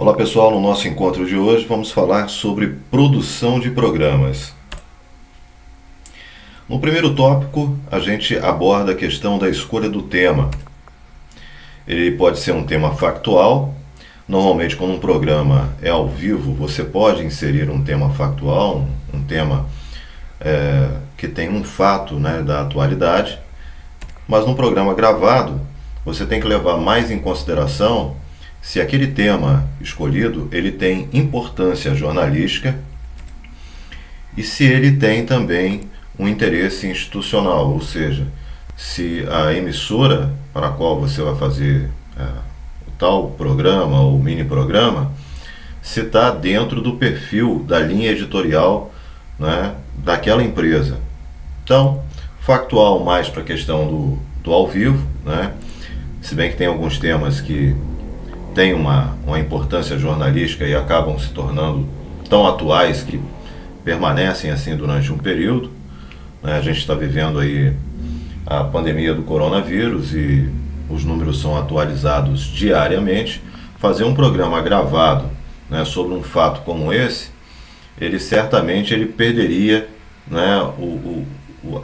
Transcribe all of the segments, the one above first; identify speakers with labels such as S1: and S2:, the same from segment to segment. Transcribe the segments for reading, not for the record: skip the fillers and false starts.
S1: Olá pessoal, no nosso encontro de hoje vamos falar sobre produção de programas. No primeiro tópico, a gente aborda a questão da escolha do tema. Ele pode ser um tema factual. Normalmente, quando um programa é ao vivo, você pode inserir um tema factual, um tema que tem um fato, da atualidade. Mas num programa gravado, você tem que levar mais em consideração se aquele tema escolhido ele tem importância jornalística e se ele tem também um interesse institucional, ou seja, se a emissora para a qual você vai fazer o tal programa ou mini programa, se está dentro do perfil da linha editorial, daquela empresa. Então, factual mais para a questão do ao vivo, se bem que tem alguns temas que têm uma importância jornalística e acabam se tornando tão atuais que permanecem assim durante um período. A gente está vivendo aí a pandemia do coronavírus e os números são atualizados diariamente. Fazer um programa gravado, sobre um fato como esse, ele certamente perderia,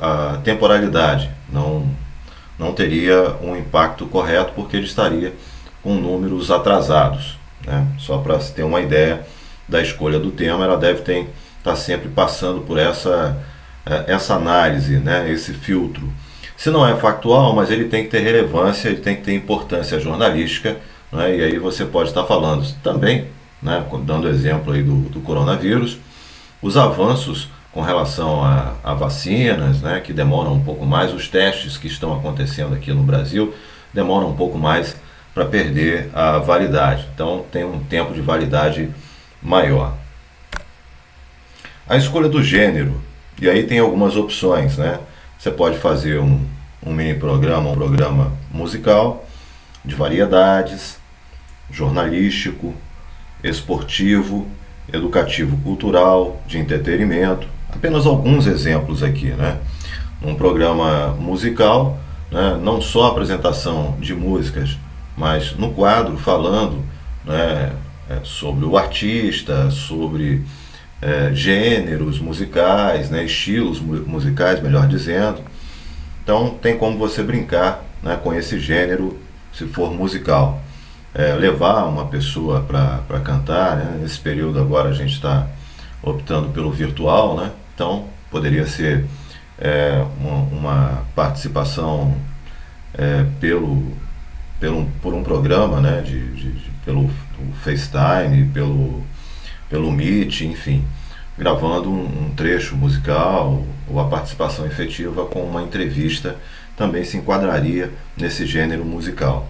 S1: a temporalidade, não teria um impacto correto porque ele estaria com números atrasados. Só para se ter uma ideia da escolha do tema, ela deve estar sempre passando por essa análise, esse filtro. Se não é factual, mas ele tem que ter relevância, ele tem que ter importância jornalística, e aí você pode estar falando também, dando exemplo aí do coronavírus, os avanços com relação a vacinas, que demoram um pouco mais, os testes que estão acontecendo aqui no Brasil demoram um pouco mais para perder a validade. Então tem um tempo de validade maior. A escolha do gênero, e aí tem algumas opções, Você pode fazer um mini programa, um programa musical, de variedades, jornalístico, esportivo, educativo cultural, de entretenimento. Apenas alguns exemplos aqui, Um programa musical, não só a apresentação de músicas, mas no quadro falando sobre o artista, sobre gêneros musicais, estilos musicais, melhor dizendo. Então tem como você brincar com esse gênero se for musical. Levar uma pessoa para cantar, nesse período agora a gente está optando pelo virtual, então poderia ser uma participação por um programa, pelo FaceTime, pelo Meet, enfim, gravando um trecho musical ou a participação efetiva com uma entrevista também se enquadraria nesse gênero musical.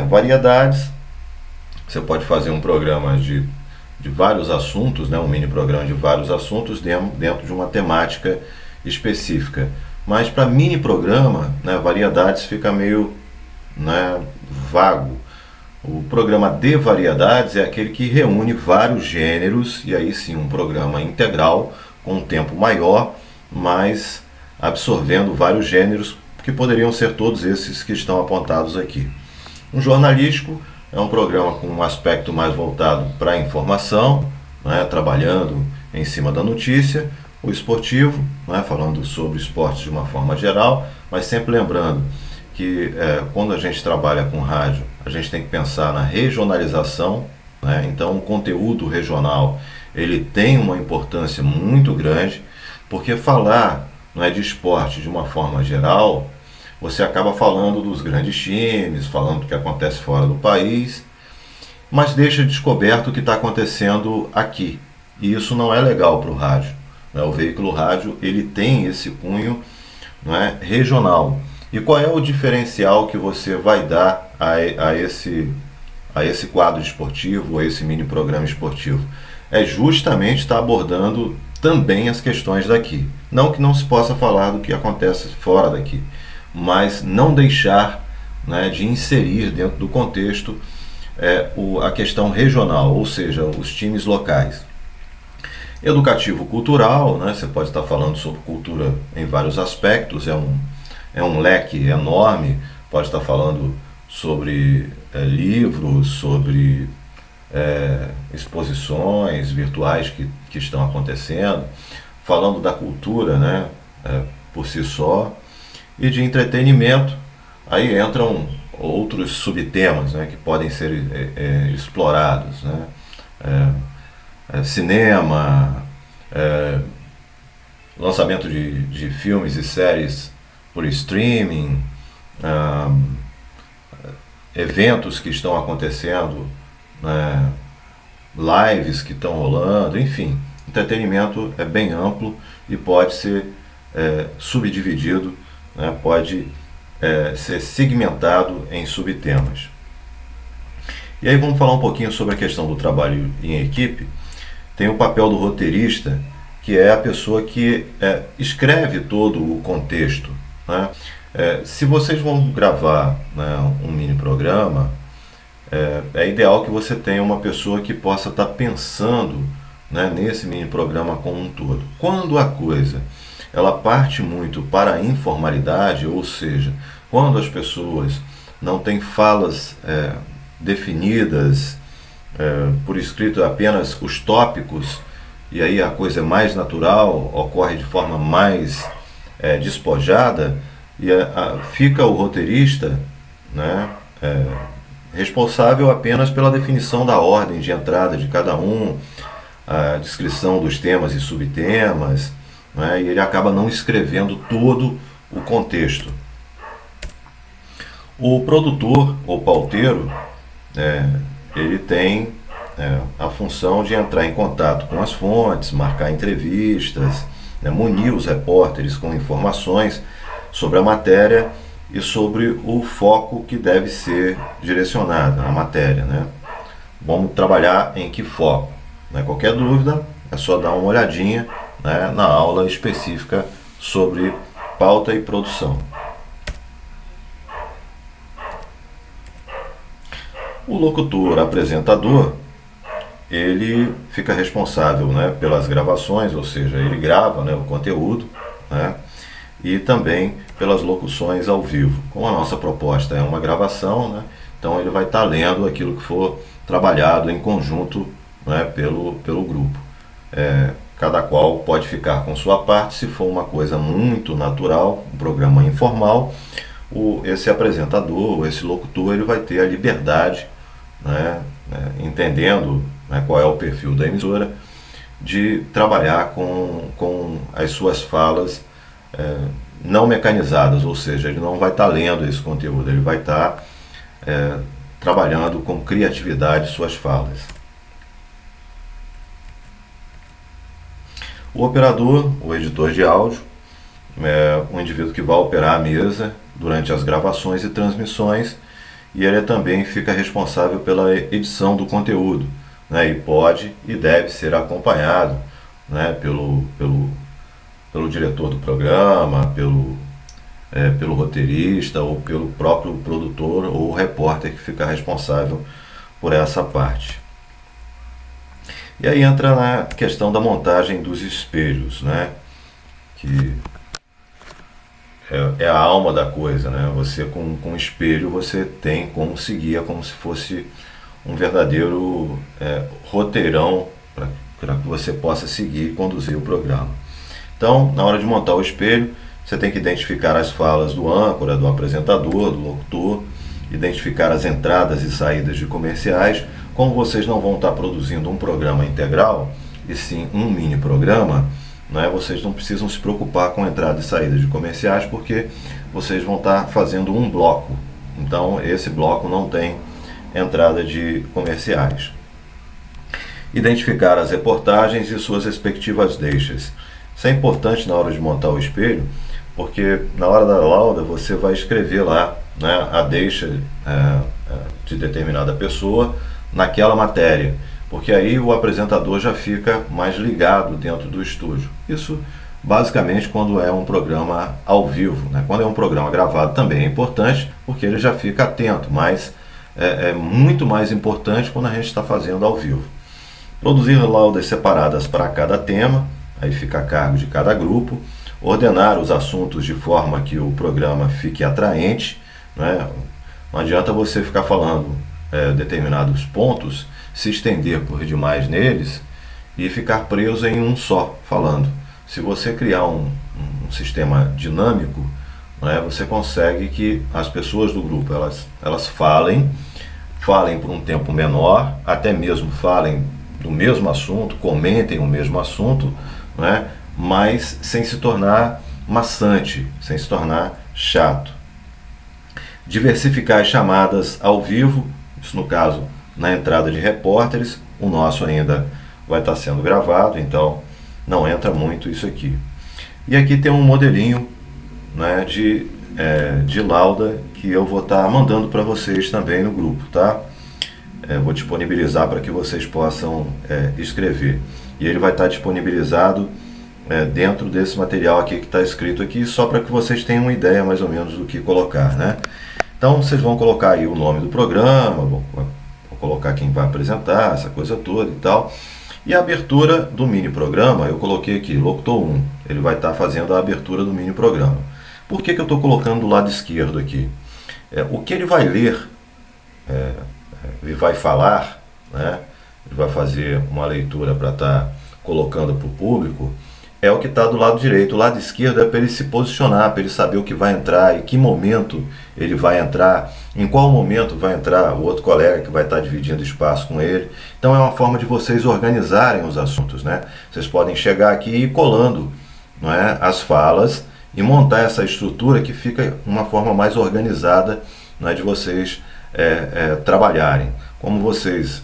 S1: Variedades, você pode fazer um programa de vários assuntos, um mini programa de vários assuntos dentro de uma temática específica. Mas para mini programa, variedades fica meio vago. O programa de variedades é aquele que reúne vários gêneros, e aí sim um programa integral, com um tempo maior, mas absorvendo vários gêneros, que poderiam ser todos esses que estão apontados aqui. Um jornalístico é um programa com um aspecto mais voltado para a informação, trabalhando em cima da notícia. O esportivo, falando sobre esportes de uma forma geral, mas sempre lembrando que quando a gente trabalha com rádio, a gente tem que pensar na regionalização, então o conteúdo regional ele tem uma importância muito grande, porque falar de esporte de uma forma geral, você acaba falando dos grandes times, falando do que acontece fora do país, mas deixa descoberto o que está acontecendo aqui, e isso não é legal para o rádio. O veículo rádio ele tem esse cunho regional. E qual é o diferencial que você vai dar a esse quadro esportivo, a esse mini programa esportivo? É justamente estar abordando também as questões daqui. Não que não se possa falar do que acontece fora daqui, mas não deixar de inserir dentro do contexto a questão regional, ou seja, os times locais. Educativo cultural, você pode estar falando sobre cultura em vários aspectos, é um leque enorme, pode estar falando sobre livros, sobre exposições virtuais que estão acontecendo, falando da cultura, né, por si só, e de entretenimento. Aí entram outros subtemas, né, que podem ser explorados, né, cinema, lançamento de filmes e séries por streaming, ah, eventos que estão acontecendo, né, lives que estão rolando, enfim. Entretenimento é bem amplo e pode ser subdividido, né, pode ser segmentado em subtemas. E aí vamos falar um pouquinho sobre a questão do trabalho em equipe. Tem o papel do roteirista, que é a pessoa que escreve todo o contexto, né? Se vocês vão gravar, né, um mini programa, é ideal que você tenha uma pessoa que possa estar pensando, né, nesse mini programa como um todo. Quando a coisa ela parte muito para a informalidade, ou seja, quando as pessoas não têm falas definidas, por escrito apenas os tópicos, e aí a coisa é mais natural, ocorre de forma mais despojada, e fica o roteirista, né, responsável apenas pela definição da ordem de entrada de cada um, a descrição dos temas e subtemas, né, e ele acaba não escrevendo todo o contexto. O produtor ou pauteiro, ele tem a função de entrar em contato com as fontes, marcar entrevistas, né, munir os repórteres com informações sobre a matéria e sobre o foco que deve ser direcionado na matéria, né? Vamos trabalhar em que foco? Né? Qualquer dúvida é só dar uma olhadinha, né, na aula específica sobre pauta e produção. O locutor apresentador, ele fica responsável, né, pelas gravações, ou seja, ele grava, né, o conteúdo, né, e também pelas locuções ao vivo. Como a nossa proposta é uma gravação, né, então ele vai estar lendo aquilo que for trabalhado em conjunto, né, pelo grupo. Cada qual pode ficar com sua parte. Se for uma coisa muito natural, um programa informal, esse apresentador, esse locutor, ele vai ter a liberdade, né, entendendo, né, qual é o perfil da emissora, de trabalhar com as suas falas não mecanizadas, ou seja, ele não vai estar lendo esse conteúdo, ele vai estar trabalhando com criatividade suas falas. O operador, o editor de áudio, é um indivíduo que vai operar a mesa durante as gravações e transmissões, e ele também fica responsável pela edição do conteúdo, né, e pode e deve ser acompanhado, né, pelo diretor do programa, pelo roteirista ou pelo próprio produtor ou repórter que fica responsável por essa parte. E aí entra na questão da montagem dos espelhos, né, que é a alma da coisa, né? Você com um espelho você tem como seguir, é como se fosse um verdadeiro roteirão para que você possa seguir e conduzir o programa. Então, na hora de montar o espelho, você tem que identificar as falas do âncora, do apresentador, do locutor, identificar as entradas e saídas de comerciais. Como vocês não vão estar produzindo um programa integral, e sim um mini programa, né, vocês não precisam se preocupar com entrada e saída de comerciais, porque vocês vão estar fazendo um bloco. Então, esse bloco não tem entrada de comerciais. Identificar as reportagens e suas respectivas deixas. Isso é importante na hora de montar o espelho, porque na hora da lauda você vai escrever lá, né, a deixa de determinada pessoa naquela matéria, porque aí o apresentador já fica mais ligado dentro do estúdio. Isso basicamente quando é um programa ao vivo, né? Quando é um programa gravado também é importante, porque ele já fica atento, mas é muito mais importante quando a gente está fazendo ao vivo. Produzir laudas separadas para cada tema, aí fica a cargo de cada grupo. Ordenar os assuntos de forma que o programa fique atraente, né? Não adianta você ficar falando determinados pontos, se estender por demais neles e ficar preso em um só, falando. Se você criar um sistema dinâmico, né, você consegue que as pessoas do grupo elas falem por um tempo menor, até mesmo falem do mesmo assunto, comentem o mesmo assunto, né, mas sem se tornar maçante, sem se tornar chato. Diversificar as chamadas ao vivo, isso no caso na entrada de repórteres, o nosso ainda vai estar sendo gravado, então não entra muito isso aqui. E aqui tem um modelinho, né, de lauda que eu vou estar mandando para vocês também no grupo, tá? Vou disponibilizar para que vocês possam escrever. E ele vai estar disponibilizado dentro desse material aqui que está escrito aqui, só para que vocês tenham uma ideia mais ou menos do que colocar, né? Então vocês vão colocar aí o nome do programa, vou colocar quem vai apresentar, essa coisa toda e tal. E a abertura do mini programa, eu coloquei aqui, locutor 1, ele vai estar fazendo a abertura do mini programa. Por que eu estou colocando do lado esquerdo aqui? O que ele vai ler, ele vai falar, né? Ele vai fazer uma leitura para estar colocando para o público, é o que está do lado direito. O lado esquerdo é para ele se posicionar, para ele saber o que vai entrar, em que momento ele vai entrar, em qual momento vai entrar o outro colega que vai estar dividindo espaço com ele. Então é uma forma de vocês organizarem os assuntos, né? Vocês podem chegar aqui e ir colando, não é, as falas e montar essa estrutura que fica uma forma mais organizada, não é, de vocês trabalharem. Como vocês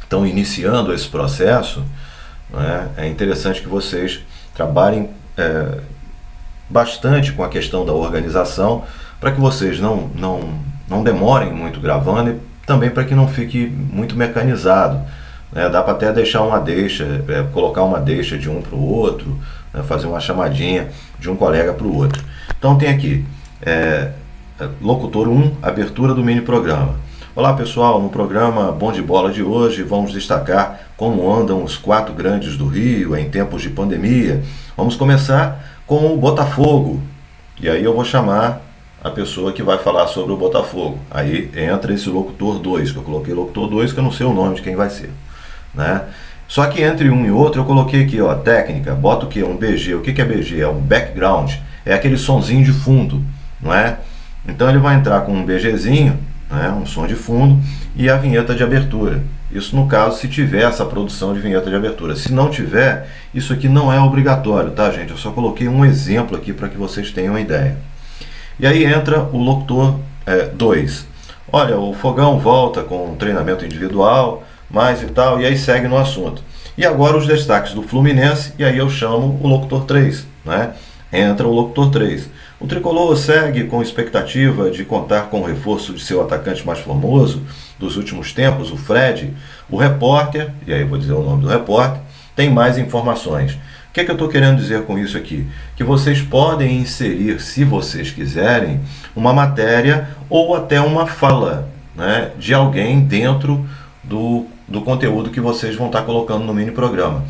S1: estão iniciando esse processo, é interessante que vocês trabalhem bastante com a questão da organização, para que vocês não demorem muito gravando e também para que não fique muito mecanizado. Dá para até deixar uma deixa, colocar uma deixa de um para o outro, fazer uma chamadinha de um colega para o outro. Então tem aqui, locutor 1, abertura do mini programa. Olá pessoal, no programa Bom de Bola de hoje vamos destacar como andam os 4 grandes do Rio em tempos de pandemia. Vamos começar com o Botafogo. E aí eu vou chamar a pessoa que vai falar sobre o Botafogo. Aí entra esse locutor 2, que eu coloquei locutor 2, que eu não sei o nome de quem vai ser, né? Só que entre um e outro eu coloquei aqui, ó, técnica, bota o que? Um BG. O que é BG? É um background, é aquele sonzinho de fundo, não é? Então ele vai entrar com um BGzinho, um som de fundo e a vinheta de abertura. Isso no caso se tiver essa produção de vinheta de abertura. Se não tiver, isso aqui não é obrigatório, tá, gente? Eu só coloquei um exemplo aqui para que vocês tenham uma ideia. E aí entra o locutor 2. Olha, o Fogão volta com um treinamento individual, mais e tal, e aí segue no assunto. E agora os destaques do Fluminense, e aí eu chamo o locutor 3, né? Entra o locutor 3. O Tricolor segue com expectativa de contar com o reforço de seu atacante mais famoso dos últimos tempos, o Fred. O repórter, e aí eu vou dizer o nome do repórter, tem mais informações. O que eu estou querendo dizer com isso aqui? Que vocês podem inserir, se vocês quiserem, uma matéria ou até uma fala, né, de alguém dentro do conteúdo que vocês vão estar colocando no mini programa.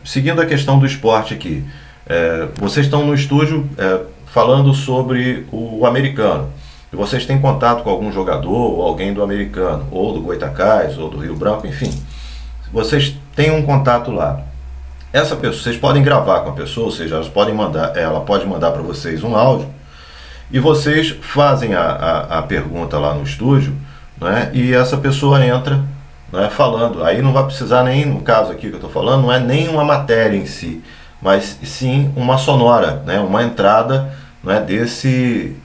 S1: Seguindo a questão do esporte aqui, vocês estão no estúdio falando sobre o americano, e vocês têm contato com algum jogador ou alguém do americano, ou do Goitacás, ou do Rio Branco, enfim, vocês têm um contato lá. Essa pessoa, vocês podem gravar com a pessoa, ou seja, ela pode mandar para vocês um áudio, e vocês fazem a pergunta lá no estúdio, né, e essa pessoa entra, né, falando. Aí não vai precisar nem, no caso aqui que eu estou falando, não é nem uma matéria em si, mas sim uma sonora, né, uma entrada, né, desse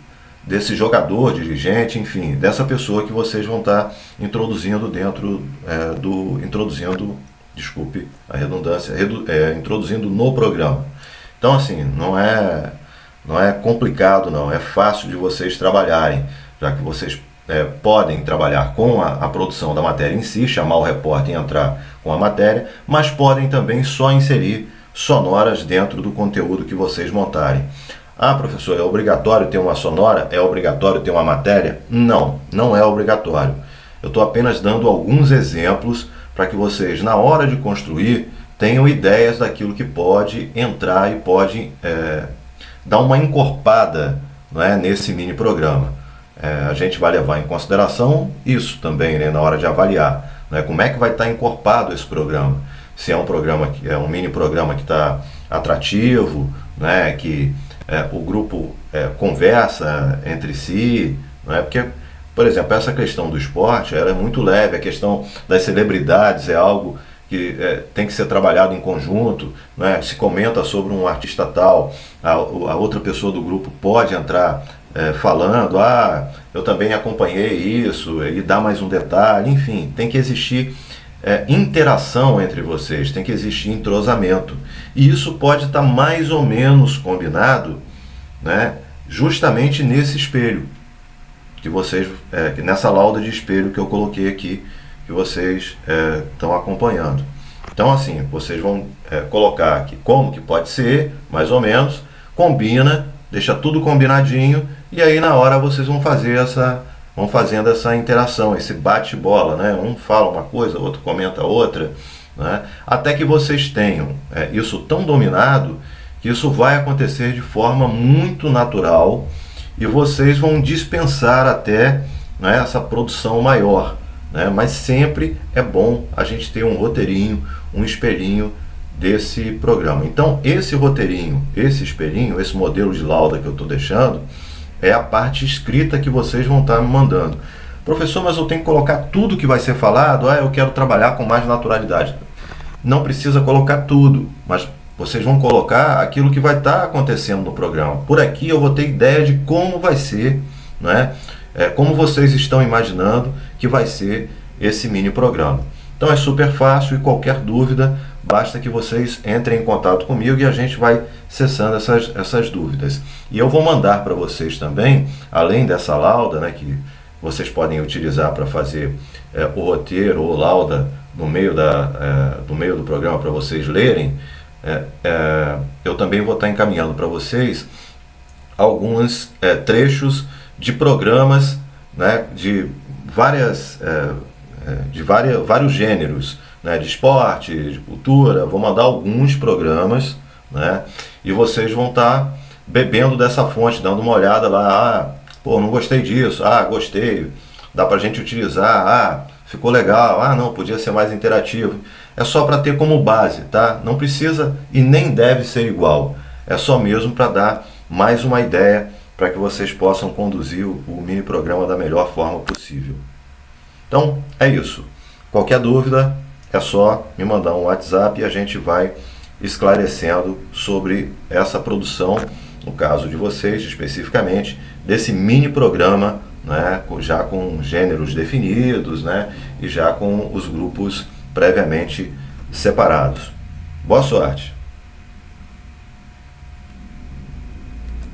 S1: jogador, dirigente, enfim, dessa pessoa que vocês vão estar introduzindo dentro desculpe a redundância, introduzindo no programa. Então assim, não é complicado, não, é fácil de vocês trabalharem, já que vocês podem trabalhar com a produção da matéria em si, chamar o repórter e entrar com a matéria, mas podem também só inserir sonoras dentro do conteúdo que vocês montarem. Ah, professor, é obrigatório ter uma sonora? É obrigatório ter uma matéria? Não, não é obrigatório. Eu estou apenas dando alguns exemplos para que vocês, na hora de construir, tenham ideias daquilo que pode entrar e pode dar uma encorpada, não é, nesse mini programa. a gente vai levar em consideração isso também, né, na hora de avaliar, né, como é que vai estar encorpado esse programa. Se é um programa que é um mini programa que está atrativo, né, que o grupo conversa entre si, né, porque, por exemplo, essa questão do esporte ela é muito leve, a questão das celebridades é algo que tem que ser trabalhado em conjunto, né? Se comenta sobre um artista tal, a outra pessoa do grupo pode entrar falando, eu também acompanhei isso, e dar mais um detalhe, enfim, tem que existir interação entre vocês, tem que existir entrosamento. E isso pode estar mais ou menos combinado, né, justamente nesse espelho, que vocês, nessa lauda de espelho que eu coloquei aqui, que vocês estão acompanhando. Então, assim, vocês vão colocar aqui como que pode ser, mais ou menos, combina, deixa tudo combinadinho, e aí na hora vocês vão fazendo essa interação, esse bate-bola, né? Um fala uma coisa, o outro comenta outra, né? Até que vocês tenham isso tão dominado que isso vai acontecer de forma muito natural e vocês vão dispensar até, né, essa produção maior, né? Mas sempre é bom a gente ter um roteirinho, um espelhinho desse programa. Então esse roteirinho, esse espelhinho, esse modelo de lauda que eu estou deixando é a parte escrita que vocês vão estar me mandando. Professor, mas eu tenho que colocar tudo que vai ser falado? Eu quero trabalhar com mais naturalidade. Não precisa colocar tudo, mas vocês vão colocar aquilo que vai estar acontecendo no programa. Por aqui eu vou ter ideia de como vai ser, né? Como vocês estão imaginando que vai ser esse mini programa. Então é super fácil e qualquer dúvida, basta que vocês entrem em contato comigo e a gente vai cessando essas dúvidas. E eu vou mandar para vocês também, além dessa lauda, né, que vocês podem utilizar para fazer o roteiro ou lauda no meio do programa para vocês lerem, eu também vou estar encaminhando para vocês alguns trechos de programas, né, de vários gêneros, né, de esporte, de cultura. Vou mandar alguns programas, né, e vocês vão estar bebendo dessa fonte, dando uma olhada lá, não gostei disso, gostei, dá pra gente utilizar, ficou legal, não, podia ser mais interativo. É só para ter como base, tá? Não precisa e nem deve ser igual, é só mesmo para dar mais uma ideia para que vocês possam conduzir o mini programa da melhor forma possível. Então, é isso. Qualquer dúvida, é só me mandar um WhatsApp e a gente vai esclarecendo sobre essa produção, no caso de vocês, especificamente, desse mini programa, né, já com gêneros definidos, né, e já com os grupos previamente separados. Boa sorte!